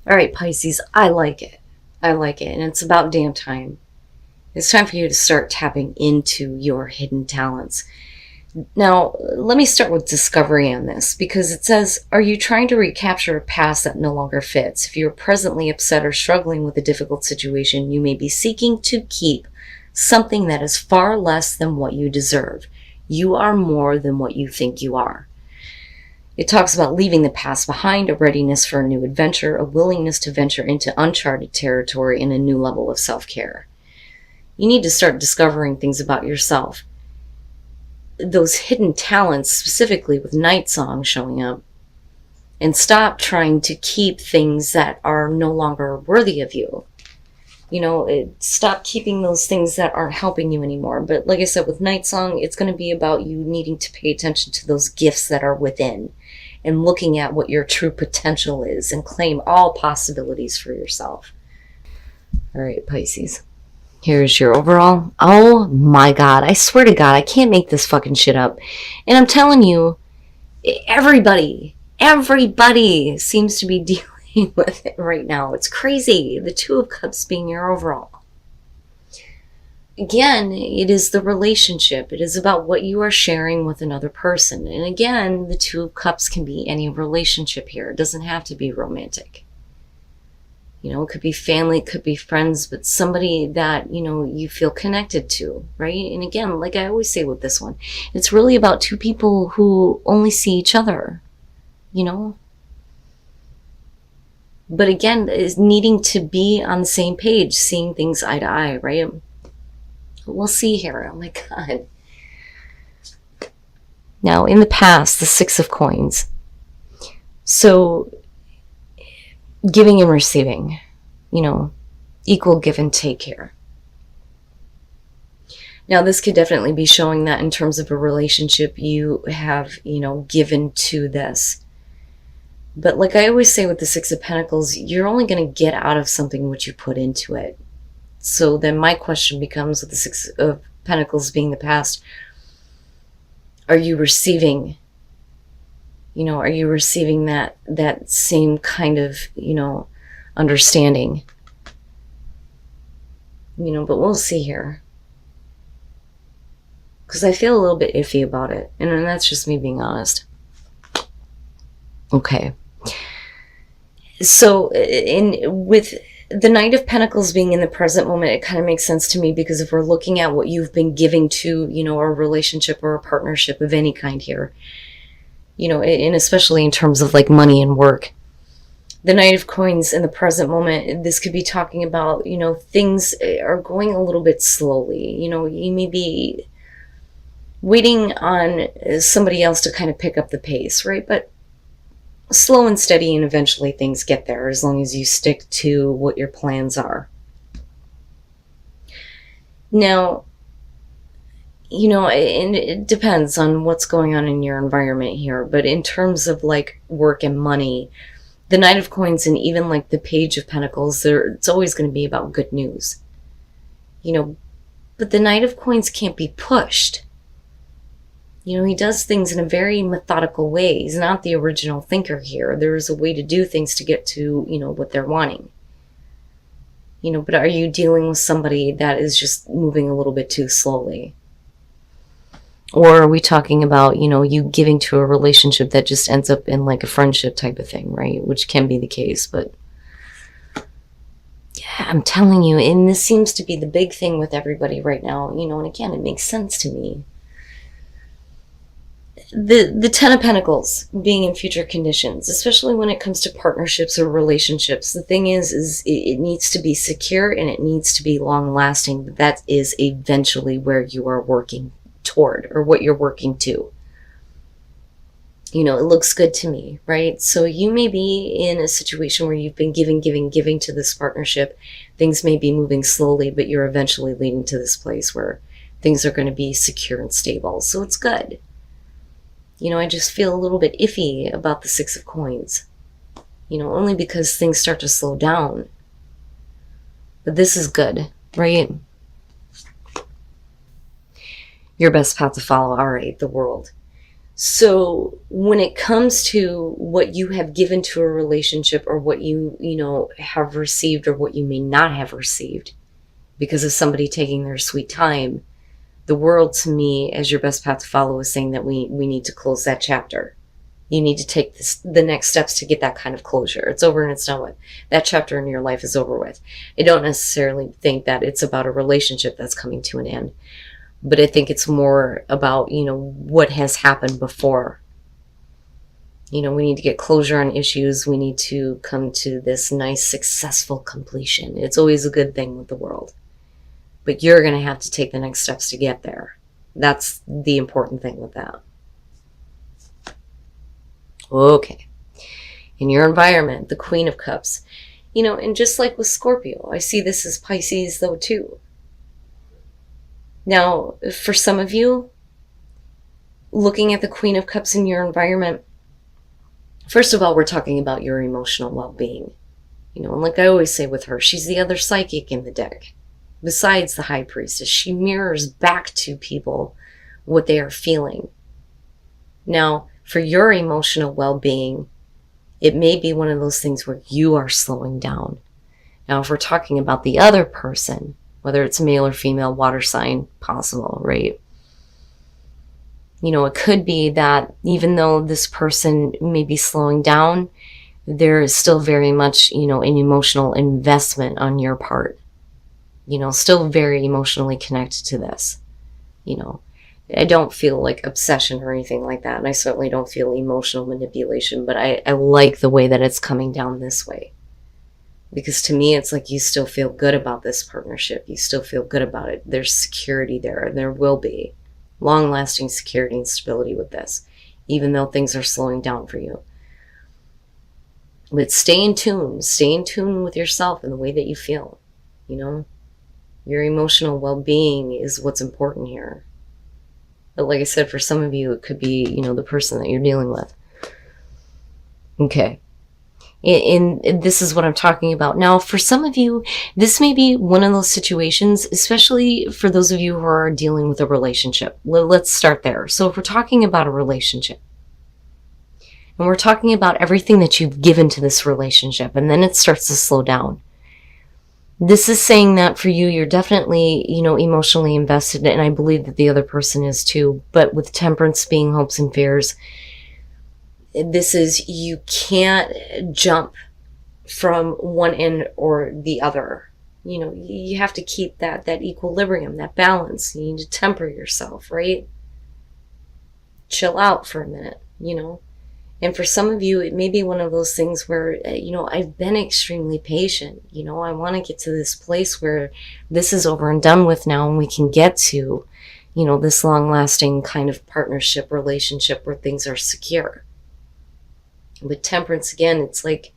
All right, Pisces, I like it. I like it. And it's about damn time. It's time for you to start tapping into your hidden talents. Now, let me start with discovery on this because it says, are you trying to recapture a past that no longer fits? If you're presently upset or struggling with a difficult situation, you may be seeking to keep something that is far less than what you deserve. You are more than what you think you are. It talks about leaving the past behind, a readiness for a new adventure, a willingness to venture into uncharted territory, and a new level of self-care. You need to start discovering things about yourself. Those hidden talents, specifically with Night Song showing up, and stop trying to keep things that are no longer worthy of you. Stop keeping those things that aren't helping you anymore. But like I said, with Night Song, it's going to be about you needing to pay attention to those gifts that are within and looking at what your true potential is and claim all possibilities for yourself. All right, Pisces. Here's your overall. Oh my God. I swear to God, I can't make this fucking shit up. And I'm telling you, everybody seems to be dealing with it right now. It's crazy. The Two of Cups being your overall. Again, it is the relationship. It is about what you are sharing with another person. And again, the Two of Cups can be any relationship here. It doesn't have to be romantic. It could be family, it could be friends, but somebody that, you feel connected to, right? And again, like I always say with this one, it's really about two people who only see each other, But again, is needing to be on the same page, seeing things eye to eye, right? We'll see here. Oh my God. Now, in the past, the Six of Coins. So, giving and receiving, equal give and take here. Now, this could definitely be showing that in terms of a relationship you have, given to this. But like I always say with the Six of Pentacles, you're only going to get out of something what you put into it. So then my question becomes, with the Six of Pentacles being the past, are you receiving, are you receiving that same kind of, understanding? But we'll see here. Because I feel a little bit iffy about it. And that's just me being honest. Okay. So with the Knight of Pentacles being in the present moment, it kind of makes sense to me, because if we're looking at what you've been giving to, a relationship or a partnership of any kind here, and especially in terms of like money and work, the Knight of Coins in the present moment, this could be talking about, things are going a little bit slowly. You may be waiting on somebody else to kind of pick up the pace, right? But slow and steady, and eventually things get there as long as you stick to what your plans are. Now, and it depends on what's going on in your environment here, but in terms of like work and money, the Knight of Coins and even like the Page of Pentacles, it's always going to be about good news. But the Knight of Coins can't be pushed. He does things in a very methodical way. He's not the original thinker here. There is a way to do things to get to, what they're wanting. But are you dealing with somebody that is just moving a little bit too slowly? Or are we talking about, you giving to a relationship that just ends up in like a friendship type of thing, right? Which can be the case, but yeah, I'm telling you, and this seems to be the big thing with everybody right now, and again, it makes sense to me. The Ten of Pentacles being in future conditions, especially when it comes to partnerships or relationships, the thing is it needs to be secure and it needs to be long lasting. But that is eventually where you are working toward, or what you're working to. It looks good to me, right? So you may be in a situation where you've been giving to this partnership. Things may be moving slowly, but you're eventually leading to this place where things are going to be secure and stable. So it's good. I just feel a little bit iffy about the Six of Coins, only because things start to slow down. But this is good, right? Your best path to follow, all right, the World. So when it comes to what you have given to a relationship, or what you have received, or what you may not have received because of somebody taking their sweet time, the world to me, as your best path to follow, is saying that we need to close that chapter. You need to take the next steps to get that kind of closure. It's over and it's done with. That chapter in your life is over with. I don't necessarily think that it's about a relationship that's coming to an end, but I think it's more about, what has happened before. We need to get closure on issues. We need to come to this nice, successful completion. It's always a good thing with the world. But you're going to have to take the next steps to get there. That's the important thing with that. Okay. In your environment, the Queen of Cups. And just like with Scorpio, I see this as Pisces though too. Now, for some of you, looking at the Queen of Cups in your environment, first of all, we're talking about your emotional well-being. And like I always say with her, she's the other psychic in the deck. Besides the High Priestess, she mirrors back to people what they are feeling. Now, for your emotional well-being, it may be one of those things where you are slowing down. Now, if we're talking about the other person, whether it's male or female, water sign, possible, right? It could be that even though this person may be slowing down, there is still very much, an emotional investment on your part. Still very emotionally connected to this. I don't feel like obsession or anything like that. And I certainly don't feel emotional manipulation, but I like the way that it's coming down this way. Because to me, it's like you still feel good about this partnership. You still feel good about it. There's security there, and there will be long-lasting security and stability with this, even though things are slowing down for you. But stay in tune. Stay in tune with yourself and the way that you feel. Your emotional well-being is what's important here. But like I said, for some of you, it could be, the person that you're dealing with. Okay. And this is what I'm talking about. Now, for some of you, this may be one of those situations, especially for those of you who are dealing with a relationship. Let's start there. So if we're talking about a relationship, and we're talking about everything that you've given to this relationship, and then it starts to slow down. This is saying that for you, you're definitely, emotionally invested, and I believe that the other person is too. But with Temperance being hopes and fears, this is, you can't jump from one end or the other. You have to keep that equilibrium, that balance. You need to temper yourself, right? Chill out for a minute, And for some of you, it may be one of those things where, I've been extremely patient. I want to get to this place where this is over and done with now, and we can get to, this long-lasting kind of partnership, relationship where things are secure. With Temperance, again, it's like,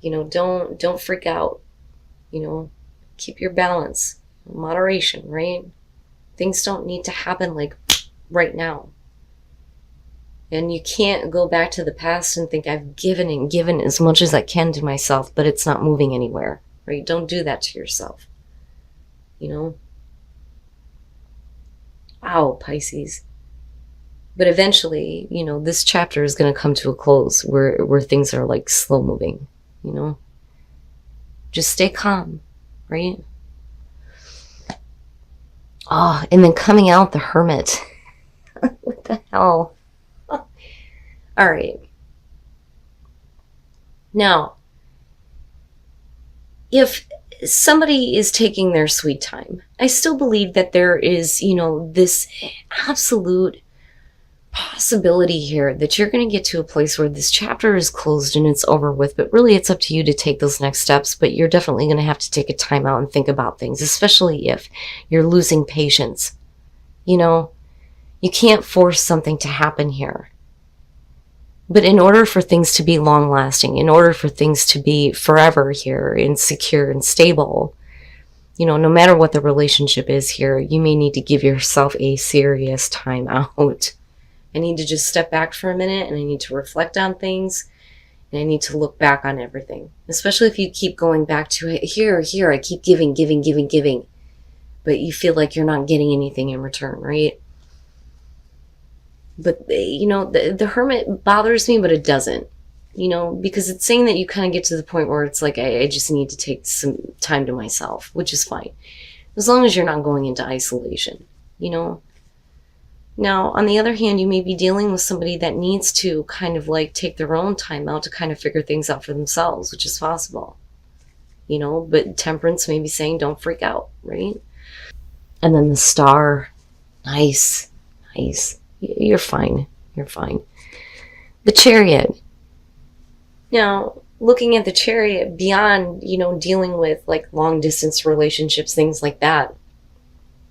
don't freak out. Keep your balance, moderation, right? Things don't need to happen like right now. And you can't go back to the past and think, I've given and given as much as I can to myself, but it's not moving anywhere, right? Don't do that to yourself. Wow, Pisces. But eventually, this chapter is going to come to a close where things are like slow moving, Just stay calm, right? Oh, and then coming out the Hermit. What the hell? All right. Now, if somebody is taking their sweet time, I still believe that there is, this absolute possibility here that you're going to get to a place where this chapter is closed and it's over with, but really it's up to you to take those next steps. But you're definitely going to have to take a time out and think about things, especially if you're losing patience. You can't force something to happen here. But in order for things to be long lasting, in order for things to be forever here and secure and stable, no matter what the relationship is here, you may need to give yourself a serious time out. I need to just step back for a minute, and I need to reflect on things, and I need to look back on everything. Especially if you keep going back to it, here, I keep giving, but you feel like you're not getting anything in return, right? But, the Hermit bothers me, but it doesn't. Because it's saying that you kind of get to the point where it's like, I just need to take some time to myself, which is fine. As long as you're not going into isolation, Now, on the other hand, you may be dealing with somebody that needs to kind of like take their own time out to kind of figure things out for themselves, which is possible. But Temperance may be saying, don't freak out, right? And then the Star, nice, nice. You're fine. You're fine. The Chariot. Now, looking at the Chariot beyond, dealing with like long distance relationships, things like that,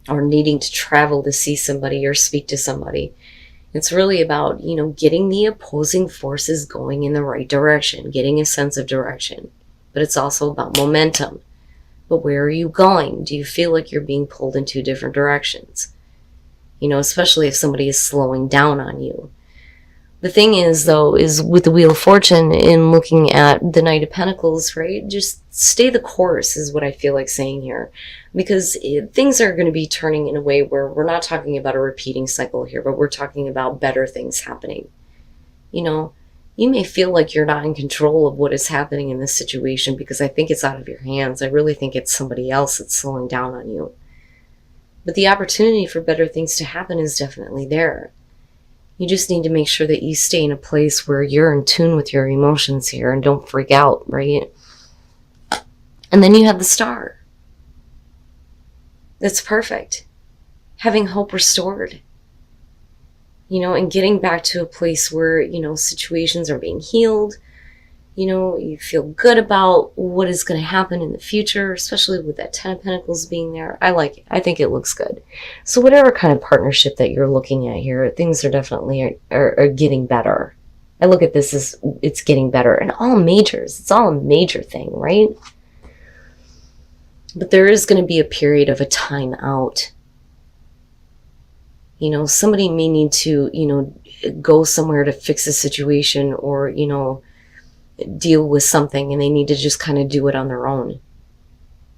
or needing to travel to see somebody or speak to somebody, it's really about, getting the opposing forces going in the right direction, getting a sense of direction. But it's also about momentum. But where are you going? Do you feel like you're being pulled in two different directions? Especially if somebody is slowing down on you. The thing is, though, is with the Wheel of Fortune, in looking at the Knight of Pentacles, right? Just stay the course is what I feel like saying here. Because things are going to be turning in a way where we're not talking about a repeating cycle here, but we're talking about better things happening. You may feel like you're not in control of what is happening in this situation because I think it's out of your hands. I really think it's somebody else that's slowing down on you. But the opportunity for better things to happen is definitely there. You just need to make sure that you stay in a place where you're in tune with your emotions here and don't freak out, right? And then you have the Star. That's perfect. Having hope restored. And getting back to a place where, situations are being healed. You feel good about what is going to happen in the future, especially with that Ten of Pentacles being there. I like it. I think it looks good. So whatever kind of partnership that you're looking at here, things are definitely are getting better. I look at this as it's getting better. And all majors. It's all a major thing, right? But there is going to be a period of a time out. Somebody may need to, go somewhere to fix a situation or, deal with something and they need to just kind of do it on their own.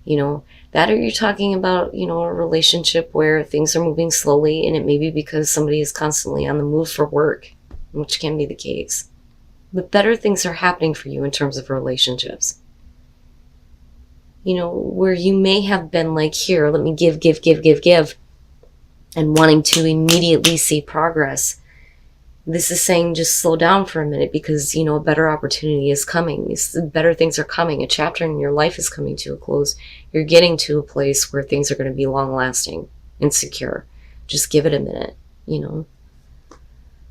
That or you're talking about, a relationship where things are moving slowly and it may be because somebody is constantly on the move for work, which can be the case. But better things are happening for you in terms of relationships. Where you may have been like, here, let me give. And wanting to immediately see progress. This is saying just slow down for a minute because, a better opportunity is coming. Better things are coming. A chapter in your life is coming to a close. You're getting to a place where things are going to be long-lasting and secure. Just give it a minute,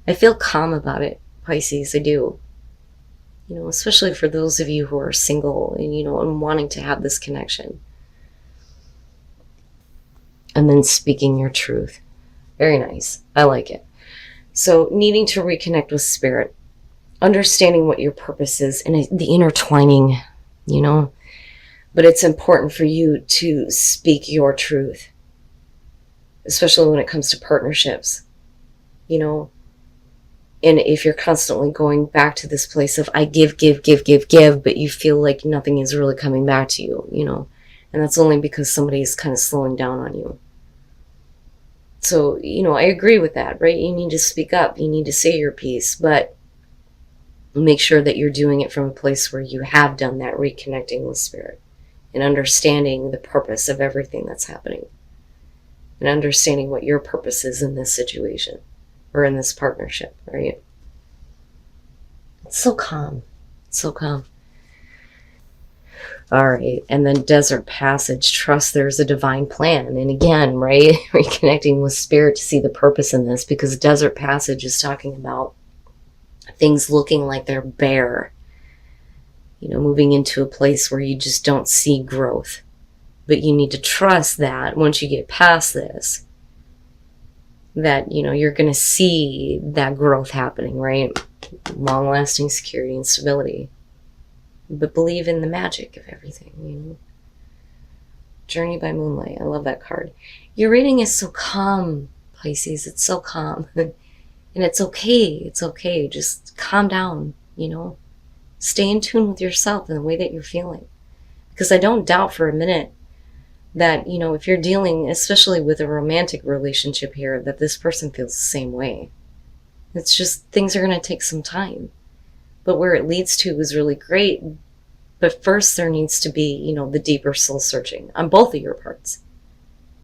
I feel calm about it, Pisces. I do. Especially for those of you who are single and, and wanting to have this connection. And then speaking your truth. Very nice. I like it. So needing to reconnect with spirit, understanding what your purpose is and the intertwining, but it's important for you to speak your truth, especially when it comes to partnerships, and if you're constantly going back to this place of I give, but you feel like nothing is really coming back to you, and that's only because somebody is kind of slowing down on you. So, I agree with that, right? You need to speak up. You need to say your piece, but make sure that you're doing it from a place where you have done that reconnecting with spirit and understanding the purpose of everything that's happening and understanding what your purpose is in this situation or in this partnership, right? It's so calm. It's so calm. All right. And then Desert Passage, trust there's a divine plan. And again, right, reconnecting with spirit to see the purpose in this, because Desert Passage is talking about things looking like they're bare, moving into a place where you just don't see growth. But you need to trust that once you get past this, that, you're going to see that growth happening, right? Long-lasting security and stability. But believe in the magic of everything, Journey by Moonlight. I love that card. Your reading is so calm, Pisces. It's so calm. And it's okay. It's okay. Just calm down, Stay in tune with yourself and the way that you're feeling. Because I don't doubt for a minute that, if you're dealing, especially with a romantic relationship here, that this person feels the same way. It's just things are going to take some time. But where it leads to is really great. But first, there needs to be, the deeper soul searching on both of your parts.